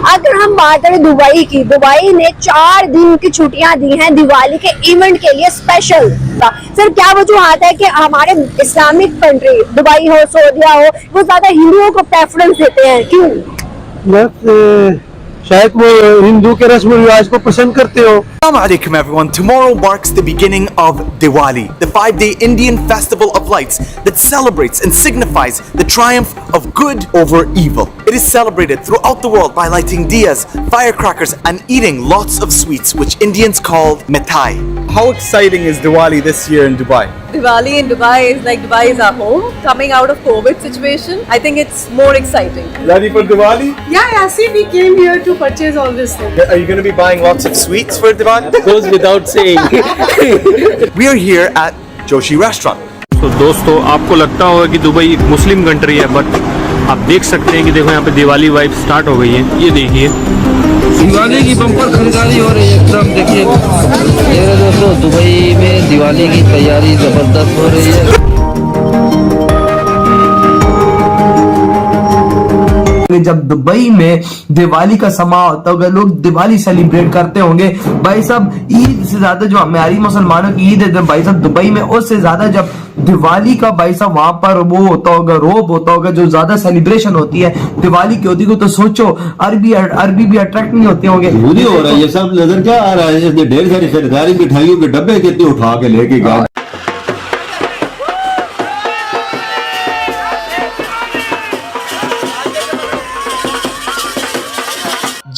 अगर हम बात करें दुबई की, दुबई ने 4 दिन की छुट्टियां दी हैं दिवाली के इवेंट के लिए स्पेशल। सर क्या वजूहत है कि हमारे इस्लामिक कंट्री दुबई हो, सऊदीया हो, वो ज्यादा हिंदुओं को प्रेफरेंस देते हैं, क्यों? बस शायद वो हिंदू के रस्म रिवाज को पसंद करते हो। Assalamu alaikum everyone. Tomorrow marks the beginning of Diwali, the 5-day Indian festival of lights that celebrates and signifies the triumph of good over evil. It is celebrated throughout the world by lighting diyas, firecrackers and eating lots of sweets which Indians call mithai. How exciting is Diwali this year in Dubai? Diwali in Dubai is like Dubai is our home. Coming out of COVID situation, I think it's more exciting. Ready for Diwali? Yeah, see, we came here to purchase all this thing. Are you going to be buying lots of sweets for Diwali? Goes without saying. We are here at Joshi Restaurant. तो दोस्तों आपको लगता होगा कि Dubai एक Muslim country है, but आप देख सकते हैं कि देखो यहाँ पे दिवाली वाइब स्टार्ट हो गई है। ये देखिए दिवाली की बम्पर खरीदारी हो रही है एकदम। देखिए मेरे दोस्तों, दुबई में दिवाली की तैयारी जबरदस्त हो रही है। जब दुबई में दिवाली का समा होता होगा, लोग दिवाली सेलिब्रेट करते होंगे भाई साहब। ईद से ज्यादा जो हमारी मुसलमानों की ईद है भाई साहब दुबई में, उससे ज्यादा जब दिवाली का भाई साहब वहां पर वो होता होगा, रोब होता होगा, जो ज्यादा सेलिब्रेशन होती है दिवाली की होती है। तो सोचो अरबी भी अट्रैक्ट नहीं होते होंगे। हो रहा है ये सब नजर क्या आ रहा है? ढेर सारी खरीदारी, मिठाइयों के डब्बे कितने उठा के लेके गए।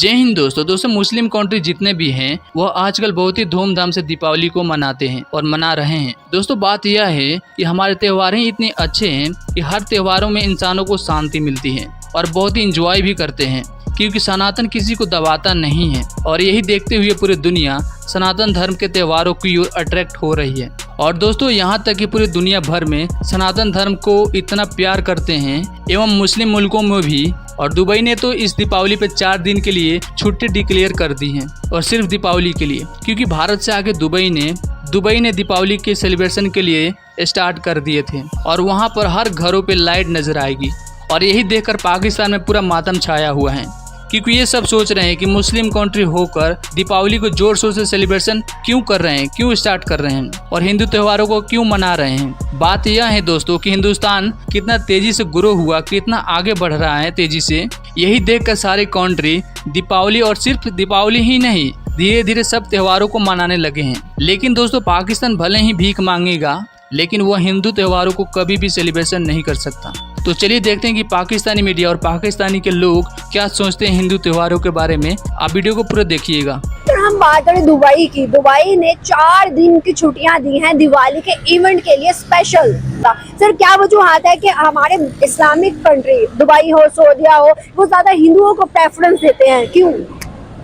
जय हिंद दोस्तों मुस्लिम कंट्री जितने भी हैं वह आजकल बहुत ही धूमधाम से दीपावली को मनाते हैं और मना रहे हैं। दोस्तों बात यह है कि हमारे त्योहार ही इतने अच्छे हैं कि हर त्योहारों में इंसानों को शांति मिलती है और बहुत ही इंजॉय भी करते हैं, क्योंकि सनातन किसी को दबाता नहीं है। और यही देखते हुए पूरी दुनिया सनातन धर्म के त्योहारों की ओर अट्रैक्ट हो रही है। और दोस्तों यहाँ तक कि पूरी दुनिया भर में सनातन धर्म को इतना प्यार करते हैं एवं मुस्लिम मुल्कों में भी। और दुबई ने तो इस दीपावली पे 4 दिन के लिए छुट्टी डिक्लेयर कर दी है, और सिर्फ दीपावली के लिए, क्योंकि भारत से आगे दुबई ने दीपावली के सेलिब्रेशन के लिए स्टार्ट कर दिए थे। और वहाँ पर हर घरों पे लाइट नजर आएगी। और यही देखकर पाकिस्तान में पूरा मातम छाया हुआ है, क्योंकि ये सब सोच रहे हैं कि मुस्लिम कंट्री होकर दीपावली को जोर शोर से सेलिब्रेशन क्यों कर रहे हैं, क्यों स्टार्ट कर रहे हैं और हिंदू त्योहारों को क्यों मना रहे हैं। बात यह है दोस्तों कि हिंदुस्तान कितना तेजी से ग्रो हुआ, कितना आगे बढ़ रहा है तेजी से। यही देखकर सारे कंट्री दीपावली, और सिर्फ दीपावली ही नहीं, धीरे धीरे सब त्योहारों को मनाने लगे हैं। लेकिन दोस्तों पाकिस्तान भले ही भीख मांगेगा, लेकिन वह हिंदू त्योहारों को कभी भी सेलिब्रेशन नहीं कर सकता। तो चलिए देखते हैं कि पाकिस्तानी मीडिया और पाकिस्तानी के लोग क्या सोचते हैं हिंदू त्योहारों के बारे में। आप वीडियो को पूरा देखिएगा। अगर हम बात करें दुबई की, दुबई ने 4 दिन की छुट्टियां दी हैं दिवाली के इवेंट के लिए स्पेशल। सर क्या वजूहत है कि हमारे इस्लामिक कंट्री दुबई हो, सऊदीया हो, वो ज्यादा हिंदुओं को प्रेफरेंस देते हैं, क्यों?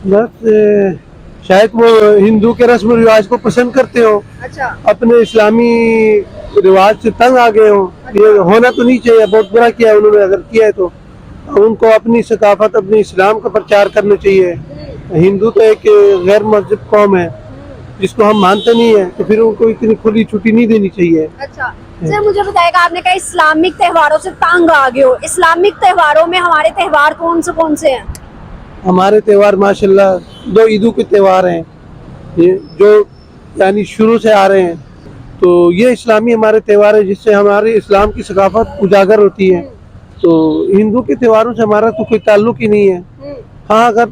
बस शायद वो हिंदू के रस्म रिवाज को पसंद करते हो। अच्छा। अपने इस्लामी रिवाज से तंग आ गए हो। ये होना तो नहीं चाहिए, बहुत बुरा किया है उन्होंने, अगर किया है तो उनको अपनी सकाफत, अपने इस्लाम का प्रचार करना चाहिए। हिंदू तो एक गैर मस्जिद कौम है जिसको हम मानते नहीं है, तो फिर उनको इतनी खुली छुट्टी नहीं देनी चाहिए। अच्छा सर मुझे बताएगा, आपने कहा इस्लामिक त्योहारों से तंग आ गए हो, इस्लामिक त्योहारों में हमारे त्योहार कौन से हैं? हमारे त्योहार माशाल्लाह 2 ईदों के त्योहार हैं, ये जो यानी शुरू से आ रहे हैं। तो ये इस्लामी हमारे त्योहार है जिससे हमारे इस्लाम की सकाफत उजागर होती है। तो हिंदू के त्योहारों से हमारा तो कोई ताल्लुक ही नहीं है। हाँ, अगर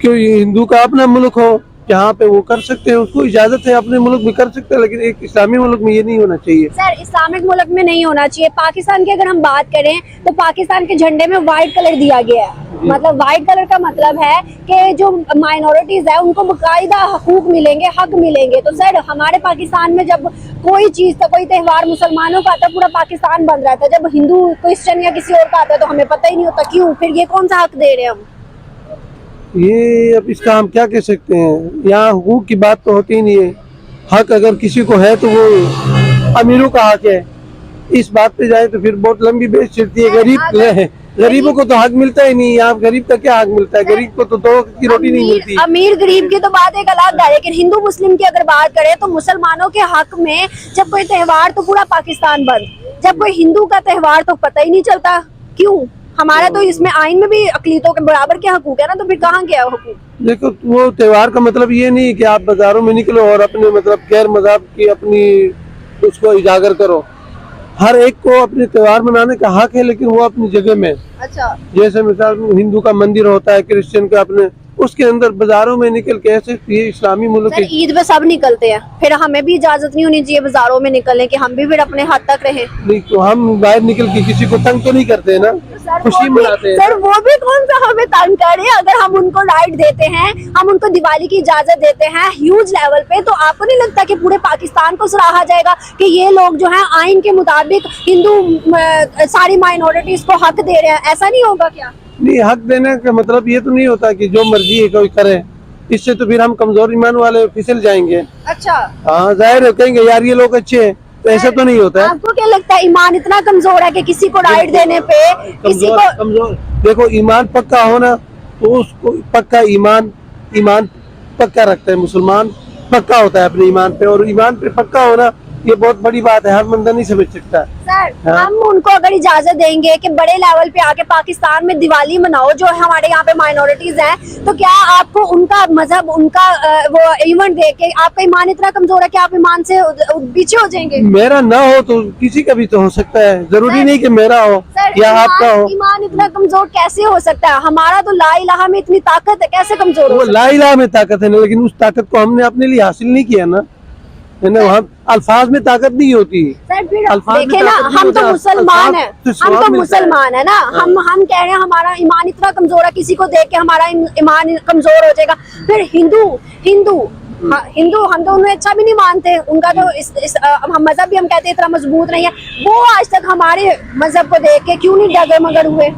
क्यों हिंदू का अपना मुल्क हो जहाँ पे वो कर सकते हैं, उसको इजाजत है, अपने मुल्क में कर सकते हैं, लेकिन एक इस्लामी मुल्क में ये नहीं होना चाहिए। सर इस्लामिक मुल्क में नहीं होना चाहिए। पाकिस्तान की अगर हम बात करें तो पाकिस्तान के झंडे में व्हाइट कलर दिया गया है। मतलब व्हाइट कलर का मतलब है कि जो माइनॉरिटीज है उनको बाकायदा हकूक मिलेंगे, हक मिलेंगे। तो सर हमारे पाकिस्तान में जब कोई चीज था, कोई त्योहार मुसलमानों का आता, पूरा पाकिस्तान बन रहा था। जब हिंदू, क्रिश्चियन या किसी और का आता है तो हमें पता ही नहीं होता, क्यों? फिर ये कौन सा हक दे रहे हैं हम? ये अब इसका हम क्या कह सकते हैं, यहाँ हुकूक की बात तो होती ही नहीं है। हक अगर किसी को है तो वो अमीरों का हक है। इस बात पे जाए तो फिर बहुत लंबी बहस चलती है। गरीबों को तो हक मिलता ही नहीं। यहाँ गरीब का क्या हक मिलता है? गरीब को तो 2 वक्त की रोटी नहीं मिलती। अमीर गरीब की तो बात एक अलग है, लेकिन हिंदू मुस्लिम की अगर बात करें तो मुसलमानों के हक में जब कोई त्योहार तो पूरा पाकिस्तान बंद, जब कोई हिंदू का त्योहार तो पता ही नहीं चलता, क्यों? हमारा तो इसमें आइन में भी अकलीतों के बराबर के हकूक है ना, तो फिर कहाँ गया हकूक? देखो वो त्योहार का मतलब ये नहीं कि आप बाजारों में निकलो और अपने मतलब गैर मज़हब की अपनी उसको उजागर करो। हर एक को अपने त्योहार मनाने का हक है, लेकिन वो अपनी जगह में। अच्छा, जैसे मिसाल हिंदू का मंदिर होता है, क्रिश्चियन का अपने, उसके अंदर बाजारों में निकल के ऐसे, ये इस्लामी मुल्क सर ईद पे सब निकलते हैं, फिर हमें भी इजाजत नहीं होनी चाहिए बाजारों में निकलने की, हम भी फिर अपने हद तक रहें? नहीं तो हम बाहर निकल के किसी को तंग तो नहीं करते हैं ना, खुशी मनाते हैं। सर वो भी कौन सा हमें तंग करे? अगर हम उनको राइट देते हैं, हम उनको दिवाली की इजाजत देते हैं ह्यूज लेवल पे, तो आपको नहीं लगता कि पूरे पाकिस्तान को सराहा जाएगा कि ये लोग जो हैं आइन के मुताबिक हिंदू सारी माइनॉरिटीज को हक दे रहे हैं? ऐसा नहीं होगा क्या? नहीं, हक देने का मतलब ये तो नहीं होता कि जो मर्जी है कोई करे, इससे तो फिर हम कमजोर ईमान वाले फिसल जाएंगे। अच्छा, हाँ जाहिर है, कहेंगे यार ये लोग अच्छे हैं, तो ऐसा तो नहीं होता है। आपको क्या लगता है ईमान इतना कमजोर है कि किसी को राइट देने पे किसी को? कमजोर देखो, ईमान पक्का होना तो उसको पक्का ईमान पक्का रखता है, मुसलमान पक्का होता है अपने ईमान पे, और ईमान पे पक्का होना ये बहुत बड़ी बात है, हर बंदा नहीं समझ सकता। सर हाँ? हम उनको अगर इजाजत देंगे कि बड़े लेवल पे आके पाकिस्तान में दिवाली मनाओ जो हमारे यहाँ पे माइनॉरिटीज हैं, तो क्या आपको उनका मजहब, उनका वो इवेंट देख के आपका ईमान इतना कमजोर है कि आप ईमान से पीछे हो जाएंगे? मेरा ना हो तो किसी का भी तो हो सकता है, जरूरी नहीं कि मेरा हो या आपका हो। ईमान इतना कमजोर कैसे हो सकता है? हमारा तो ला इलाहा में इतनी ताकत है, कैसे कमजोर हो? वो ला इलाहा में ताकत है ना, लेकिन उस ताकत को हमने अपने लिए हासिल नहीं किया ना, है ना। हम अल्फाज में ताकत नहीं होती। सर फिर अल्फाज में देखे ना, ताकत नहीं हम तो होता, मुसलमान हैं, अल्फाज से हम स्वाब तो मिलता है। मुसलमान है ना, हम कह रहे हैं हमारा ईमान इतना कमजोर है, किसी को देख के हमारा ईमान कमजोर हो जाएगा। फिर हिंदू हम तो उन्हें अच्छा भी नहीं मानते, उनका तो हम मजहब भी हम कहते हैं इतना मजबूत नहीं है, वो आज तक हमारे मजहब को देख के क्यों नहीं डगर मगर हुए?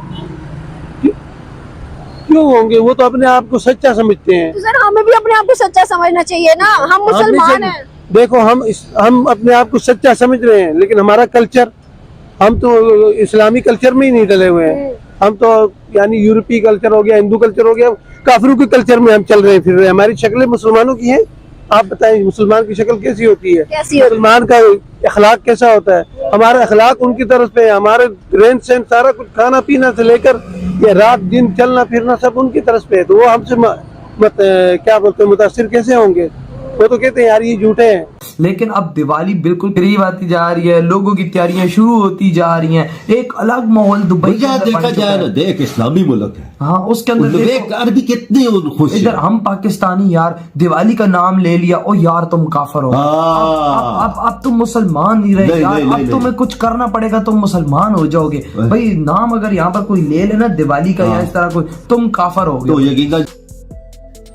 क्यों होंगे? वो तो अपने आप को सच्चा समझते हैं। तो सर हमें भी अपने आप को सच्चा समझना चाहिए ना, हम मुसलमान हैं। देखो हम अपने आप को सच्चा समझ रहे हैं, लेकिन हमारा कल्चर, हम तो इस्लामी कल्चर में ही नहीं डले हुए हैं। हम तो यानी यूरोपीय कल्चर हो गया, हिंदू कल्चर हो गया, काफिरों के कल्चर में हम चल रहे हैं फिर रहे हैं। हमारी शक्लें मुसलमानों की हैं। आप बताएं मुसलमान की शक्ल कैसी होती है? मुसलमान का अखलाक कैसा होता है? हमारा अखलाक उनकी तरफ पे है, हमारे रहन सहन सारा कुछ, खाना पीना से लेकर ये रात दिन चलना फिरना सब उनकी तरफ पे है। तो वो हमसे क्या बोलते हैं, मुतासिर कैसे होंगे? वो तो कहते हैं यार ये झूठे हैं। लेकिन अब दिवाली बिल्कुल करीब आती जा रही है, लोगों की तैयारियां शुरू होती जा रही हैं, एक अलग माहौल दुबई के अंदर देखा बन चुका जाए है। ना, देख इस्लामी मुल्क है, हाँ उसके अंदर देख अरबी कितनी खुश इधर हम पाकिस्तानी यार दिवाली का नाम ले लिया, ओ यार तुम काफिर हो, अब तुम मुसलमान नहीं रहे यार, अब तुम्हें कुछ करना पड़ेगा, तुम मुसलमान हो जाओगे। भाई नाम अगर यहाँ पर कोई ले लेना दिवाली का या इस तरह कोई, तुम काफिर हो तो गए। यकीन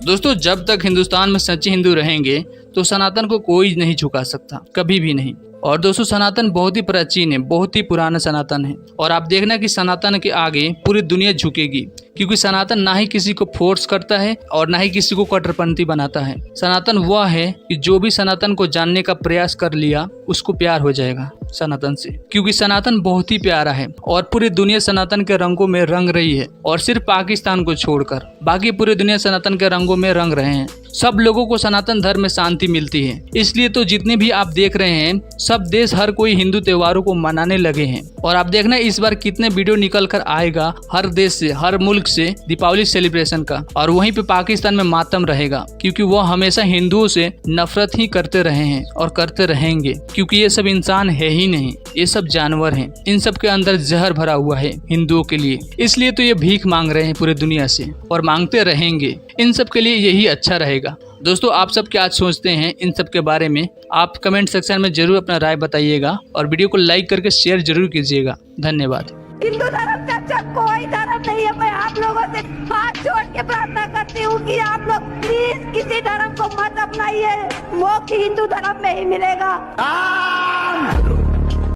दोस्तों जब तक हिंदुस्तान में सच्चे हिंदू रहेंगे तो सनातन को कोई नहीं झुका सकता, कभी भी नहीं। और दोस्तों सनातन बहुत ही प्राचीन है, बहुत ही पुराना सनातन है, और आप देखना कि सनातन के आगे पूरी दुनिया झुकेगी, क्योंकि सनातन ना ही किसी को फोर्स करता है और ना ही किसी को कट्टरपंथी बनाता है। सनातन वह है कि जो भी सनातन को जानने का प्रयास कर लिया उसको प्यार हो जाएगा सनातन से, क्योंकि सनातन बहुत ही प्यारा है और पूरी दुनिया सनातन के रंगों में रंग रही है, और सिर्फ पाकिस्तान को छोड़कर बाकी पूरी दुनिया सनातन के रंगों में रंग रहे हैं। सब लोगों को सनातन धर्म में शांति मिलती है, इसलिए तो जितने भी आप देख रहे हैं सब देश हर कोई हिंदू त्योहारों को मनाने लगे हैं। और आप देखना इस बार कितने वीडियो निकल कर आएगा हर देश से, हर मुल्क से दीपावली सेलिब्रेशन का, और वहीं पे पाकिस्तान में मातम रहेगा, क्योंकि वो हमेशा हिंदुओं से नफरत ही करते रहे हैं और करते रहेंगे, क्योंकि ये सब इंसान है ही नहीं, ये सब जानवर हैं, इन सब के अंदर जहर भरा हुआ है हिंदुओं के लिए। इसलिए तो ये भीख मांग रहे हैं पूरी दुनिया से और मांगते रहेंगे, इन सब के लिए यही अच्छा रहेगा। दोस्तों आप सब क्या सोचते हैं इन सब के बारे में? आप कमेंट सेक्शन में जरूर अपना राय बताइएगा और वीडियो को लाइक करके शेयर जरूर कीजिएगा। धन्यवाद। हिंदू धर्म से अच्छा कोई धर्म नहीं है। मैं आप लोगों से हाथ जोड़ के प्रार्थना करती हूँ कि आप लोग प्लीज किसी धर्म को मत अपनाइए, मोक्ष हिंदू धर्म में ही मिलेगा।